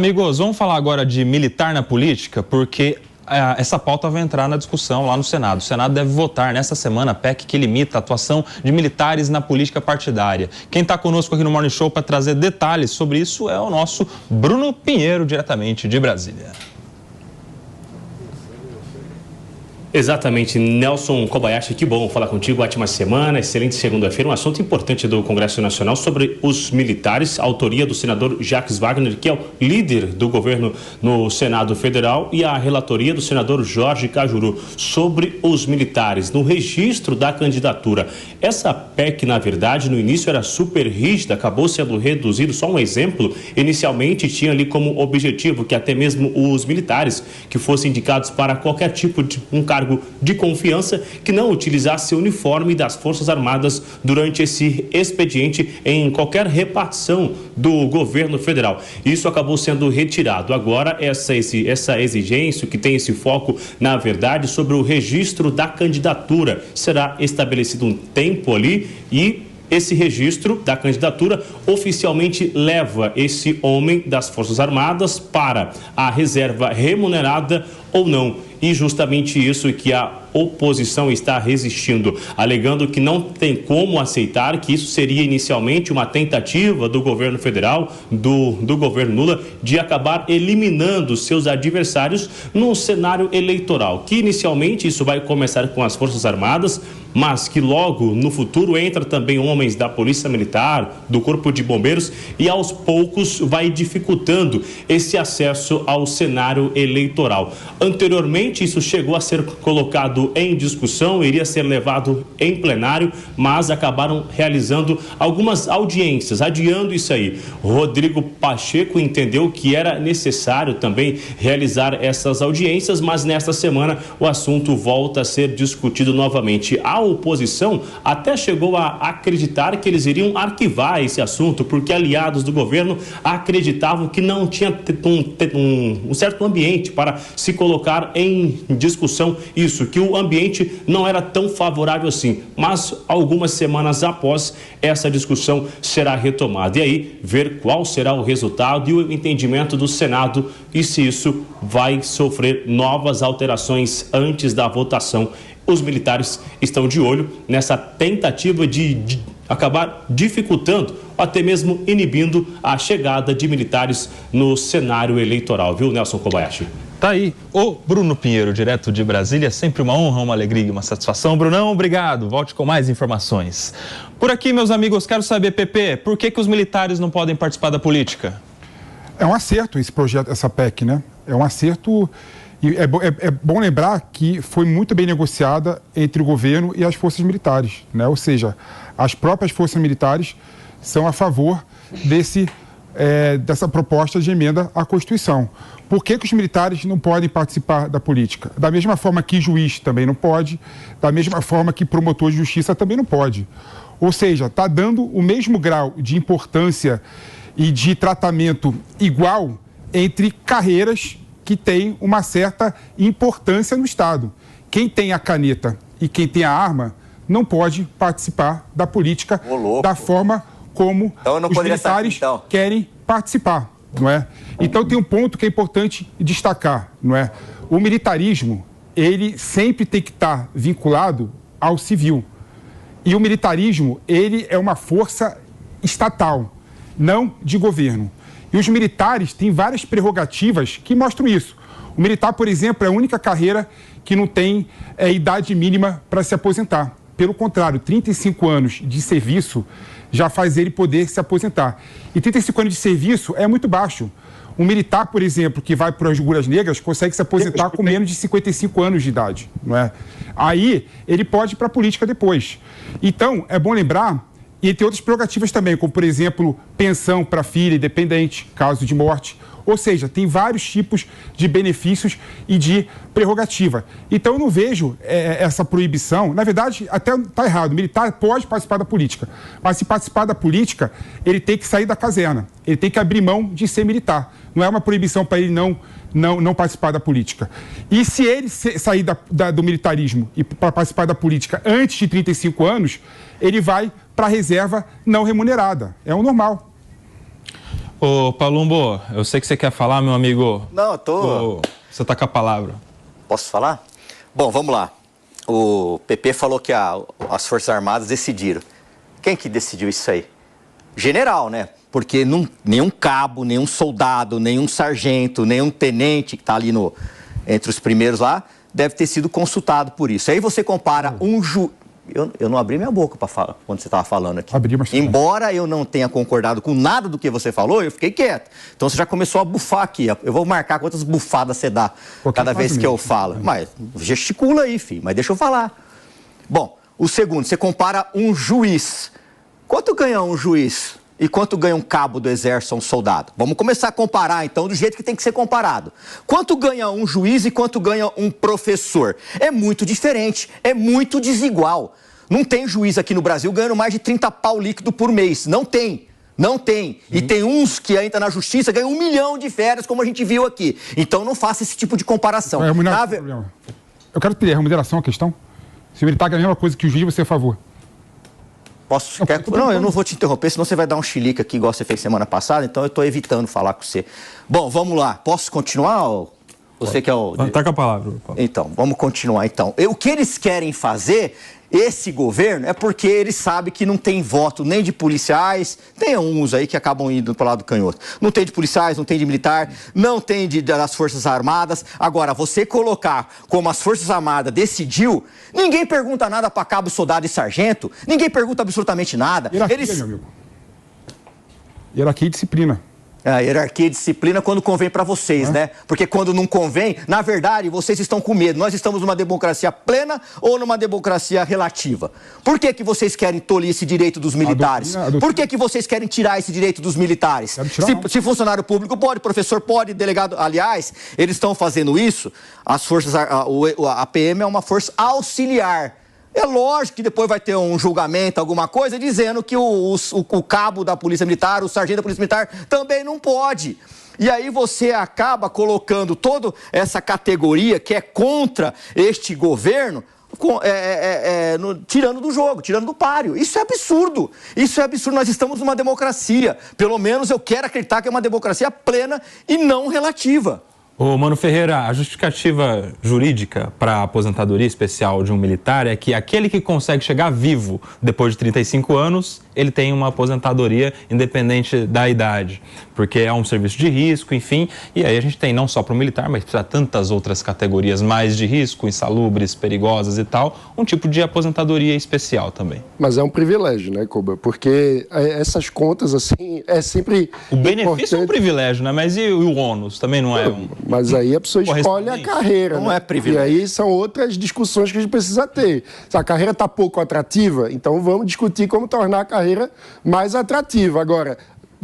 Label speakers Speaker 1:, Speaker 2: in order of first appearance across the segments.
Speaker 1: Amigos, vamos falar agora de militar na política, porque essa pauta vai entrar na discussão lá no Senado. O Senado deve votar nessa semana a PEC que limita a atuação de militares na política partidária. Quem está conosco aqui no Morning Show para trazer detalhes sobre isso é o nosso Bruno Pinheiro, diretamente de Brasília.
Speaker 2: Exatamente, Nelson Kobayashi, que bom falar contigo, ótima semana, excelente segunda-feira, um assunto importante do Congresso Nacional sobre os militares, autoria do senador Jacques Wagner, que é o líder do governo no Senado Federal, e a relatoria do senador Jorge Cajuru sobre os militares no registro da candidatura. Essa PEC, na verdade, no início era super rígida, acabou sendo reduzido, só um exemplo, inicialmente tinha ali como objetivo que até mesmo os militares que fossem indicados para qualquer tipo de um cargo de confiança que não utilizasse o uniforme das Forças Armadas durante esse expediente em qualquer repartição do governo federal. Isso acabou sendo retirado. Agora, essa exigência, que tem esse foco, na verdade, sobre o registro da candidatura. Será estabelecido um tempo ali e esse registro da candidatura oficialmente leva esse homem das Forças Armadas para a reserva remunerada ou não. E justamente isso que a oposição está resistindo, alegando que não tem como aceitar, que isso seria inicialmente uma tentativa do governo federal, do governo Lula, de acabar eliminando seus adversários no cenário eleitoral, que inicialmente isso vai começar com as Forças Armadas, mas que logo no futuro entra também homens da Polícia Militar, do Corpo de Bombeiros, e aos poucos vai dificultando esse acesso ao cenário eleitoral. Anteriormente isso chegou a ser colocado em discussão, iria ser levado em plenário, mas acabaram realizando algumas audiências, adiando isso aí. Rodrigo Pacheco entendeu que era necessário também realizar essas audiências, mas nesta semana o assunto volta a ser discutido novamente. A oposição até chegou a acreditar que eles iriam arquivar esse assunto, porque aliados do governo acreditavam que não tinha um certo ambiente para se colocar em discussão isso, que o ambiente não era tão favorável assim, mas algumas semanas após essa discussão será retomada e aí ver qual será o resultado e o entendimento do Senado e se isso vai sofrer novas alterações antes da votação. Os militares estão de olho nessa tentativa de acabar dificultando ou até mesmo inibindo a chegada de militares no cenário eleitoral, viu, Nelson Kobayashi?
Speaker 1: Tá aí o Bruno Pinheiro, direto de Brasília. Sempre uma honra, uma alegria e uma satisfação. Brunão, obrigado. Volte com mais informações. Por aqui, meus amigos, quero saber, Pepe, por que os militares não podem participar da política?
Speaker 3: É um acerto esse projeto, essa PEC, né? É um acerto e é bom lembrar que foi muito bem negociada entre o governo e as forças militares, né? Ou seja, as próprias forças militares são a favor dessa proposta de emenda à Constituição. Por que os militares não podem participar da política? Da mesma forma que juiz também não pode, da mesma forma que promotor de justiça também não pode. Ou seja, está dando o mesmo grau de importância e de tratamento igual entre carreiras que têm uma certa importância no Estado. Quem tem a caneta e quem tem a arma não pode participar da política da forma como os militares querem participar, não é? Então tem um ponto que é importante destacar, não é? O militarismo, ele sempre tem que estar vinculado ao civil. E o militarismo, ele é uma força estatal, não de governo. E os militares têm várias prerrogativas que mostram isso. O militar, por exemplo, é a única carreira que não tem idade mínima para se aposentar. Pelo contrário, 35 anos de serviço já faz ele poder se aposentar. E 35 anos de serviço é muito baixo. Um militar, por exemplo, que vai para as Agulhas Negras, consegue se aposentar com menos de 55 anos de idade, não é? Aí, ele pode ir para a política depois. Então, é bom lembrar, e tem outras prerrogativas também, como, por exemplo, pensão para filha independente, caso de morte. Ou seja, tem vários tipos de benefícios e de prerrogativa. Então, eu não vejo essa proibição. Na verdade, até está errado. O militar pode participar da política. Mas, se participar da política, ele tem que sair da caserna. Ele tem que abrir mão de ser militar. Não é uma proibição para ele não participar da política. E se ele sair do militarismo e para participar da política antes de 35 anos, ele vai para a reserva não remunerada. É o normal.
Speaker 1: Ô, Palumbo, eu sei que você quer falar, meu amigo.
Speaker 4: Não, eu tô...
Speaker 1: Você tá com a palavra.
Speaker 4: Posso falar? Bom, vamos lá. O PP falou que as Forças Armadas decidiram. Quem que decidiu isso aí? General, né? Porque nenhum cabo, nenhum soldado, nenhum sargento, nenhum tenente que tá ali entre os primeiros lá, deve ter sido consultado por isso. Aí você compara Eu não abri minha boca para falar quando você estava falando aqui. Embora eu não tenha concordado com nada do que você falou, eu fiquei quieto. Então você já começou a bufar aqui. Eu vou marcar quantas bufadas você dá cada vez que eu falo. Mas gesticula aí, filho. Mas deixa eu falar. Bom, o segundo, você compara um juiz. Quanto ganha um juiz e quanto ganha um cabo do exército ou um soldado? Vamos começar a comparar, então, do jeito que tem que ser comparado. Quanto ganha um juiz e quanto ganha um professor? É muito diferente, é muito desigual. Não tem juiz aqui no Brasil ganhando mais de 30 pau líquido por mês. Não tem. Não tem. E tem uns que ainda na justiça ganham 1 milhão de férias, como a gente viu aqui. Então não faça esse tipo de comparação.
Speaker 3: Eu quero ter a remuneração, a questão. Se o militar ganha a mesma coisa que o juiz, você é a favor.
Speaker 4: Posso? Não, eu não vou te interromper, senão você vai dar um chilique aqui, igual você fez semana passada, então eu estou evitando falar com você. Bom, vamos lá. Posso continuar? Você que é o...
Speaker 1: Tá com a palavra, Paulo.
Speaker 4: Então, vamos continuar então. O que eles querem fazer, esse governo, é porque eles sabem que não tem voto nem de policiais, tem uns aí que acabam indo para o lado do canhoto. Não tem de policiais, não tem de militar, não tem das Forças Armadas. Agora, você colocar como as Forças Armadas decidiu, ninguém pergunta nada para cabo, soldado e sargento, ninguém pergunta absolutamente nada.
Speaker 3: Hierarquia, meu amigo. Hierarquia e disciplina.
Speaker 4: A hierarquia e disciplina quando convém para vocês, né? Porque quando não convém, na verdade, vocês estão com medo. Nós estamos numa democracia plena ou numa democracia relativa? Por que vocês querem tolir esse direito dos militares? Por que vocês querem tirar esse direito dos militares? Se funcionário público pode, professor pode, delegado... Aliás, eles estão fazendo isso, a PM é uma força auxiliar. É lógico que depois vai ter um julgamento, alguma coisa, dizendo que o cabo da Polícia Militar, o sargento da Polícia Militar também não pode. E aí você acaba colocando toda essa categoria que é contra este governo, tirando do jogo, tirando do páreo. Isso é absurdo. Isso é absurdo. Nós estamos numa democracia. Pelo menos eu quero acreditar que é uma democracia plena e não relativa.
Speaker 1: Ô, Mano Ferreira, a justificativa jurídica para a aposentadoria especial de um militar é que aquele que consegue chegar vivo depois de 35 anos, ele tem uma aposentadoria independente da idade, porque é um serviço de risco, enfim, e aí a gente tem não só para o militar, mas para tantas outras categorias mais de risco, insalubres, perigosas e tal, um tipo de aposentadoria especial também.
Speaker 5: Mas é um privilégio, né, Koba? Porque essas contas, assim, é sempre
Speaker 1: o benefício é um privilégio, né? Mas e o ônus? Também não é um...
Speaker 5: Mas aí a pessoa escolhe a carreira.
Speaker 4: Não é privilégio.
Speaker 5: E aí são outras discussões que a gente precisa ter. Se a carreira está pouco atrativa, então vamos discutir como tornar a carreira mais atrativa. Agora,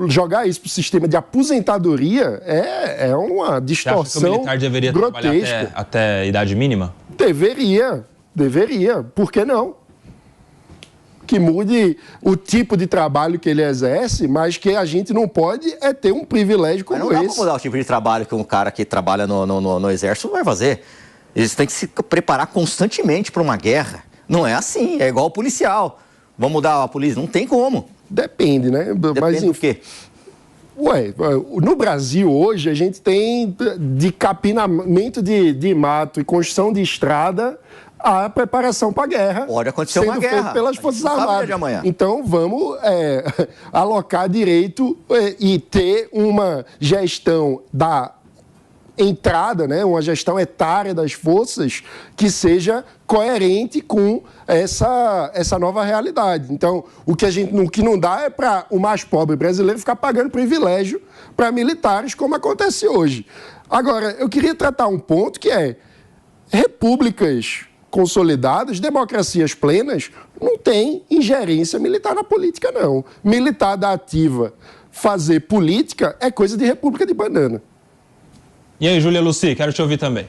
Speaker 5: jogar isso para o sistema de aposentadoria é uma distorção grotesca.
Speaker 1: Você acha que o militar deveria trabalhar até a idade mínima?
Speaker 5: Deveria. Por que não? Que mude o tipo de trabalho que ele exerce, mas que a gente não pode ter um privilégio como esse.
Speaker 4: Mas não dá para mudar o tipo de trabalho que um cara que trabalha no exército vai fazer. Eles têm que se preparar constantemente para uma guerra. Não é assim, é igual o policial. Vamos mudar a polícia? Não tem como.
Speaker 5: Depende, né?
Speaker 4: Depende do quê?
Speaker 5: No Brasil hoje a gente tem de capinamento de mato e construção de estrada a preparação para a guerra.
Speaker 4: Pode acontecer uma guerra.
Speaker 5: Feito pelas Forças Armadas. Então vamos alocar direito e ter uma gestão da entrada, né, uma gestão etária das forças que seja coerente com essa nova realidade. Então, o que não dá é para o mais pobre brasileiro ficar pagando privilégio para militares, como acontece hoje. Agora, eu queria tratar um ponto que é repúblicas consolidadas, democracias plenas, não tem ingerência militar na política, não. Militar da ativa fazer política é coisa de república de banana.
Speaker 1: E aí, Júlia Lucy, quero te ouvir também.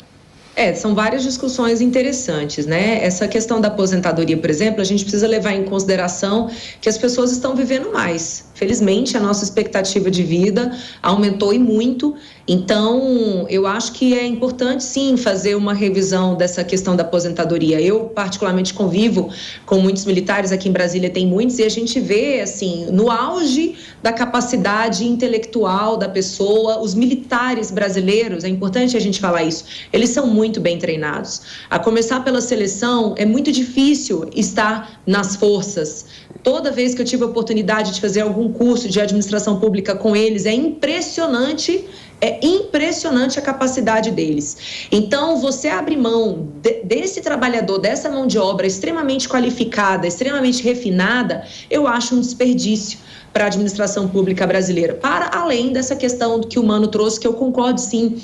Speaker 6: São várias discussões interessantes, né? Essa questão da aposentadoria, por exemplo, a gente precisa levar em consideração que as pessoas estão vivendo mais. Felizmente, a nossa expectativa de vida aumentou e muito. Então, eu acho que é importante, sim, fazer uma revisão dessa questão da aposentadoria. Eu, particularmente, convivo com muitos militares, aqui em Brasília tem muitos, e a gente vê, assim, no auge da capacidade intelectual da pessoa, os militares brasileiros, é importante a gente falar isso, eles são muito bem treinados. A começar pela seleção, é muito difícil estar nas forças. Toda vez que eu tive a oportunidade de fazer algum curso de administração pública com eles, é impressionante a capacidade deles. Então, você abrir mão desse trabalhador, dessa mão de obra extremamente qualificada, extremamente refinada, eu acho um desperdício para a administração pública brasileira. Para além dessa questão que o Mano trouxe, que eu concordo sim.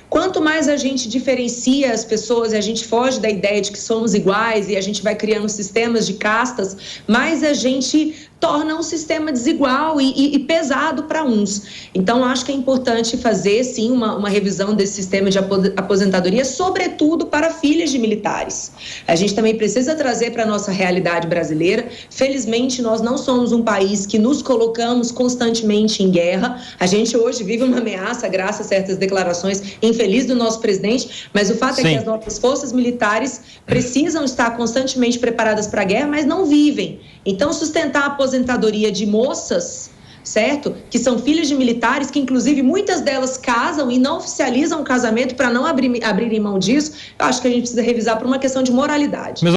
Speaker 6: Quanto mais a gente diferencia as pessoas e a gente foge da ideia de que somos iguais e a gente vai criando sistemas de castas, mais a gente torna um sistema desigual e pesado para uns. Então, acho que é importante fazer, sim, uma revisão desse sistema de aposentadoria, sobretudo para filhas de militares. A gente também precisa trazer para a nossa realidade brasileira. Felizmente, nós não somos um país que nos colocamos constantemente em guerra. A gente hoje vive uma ameaça, graças a certas declarações infelizes do nosso presidente, mas o fato é que as nossas forças militares precisam estar constantemente preparadas para a guerra, mas não vivem. Então, sustentar a aposentadoria de moças, certo? Que são filhas de militares, que inclusive muitas delas casam e não oficializam o casamento para não abrirem mão disso, eu acho que a gente precisa revisar por uma questão de moralidade.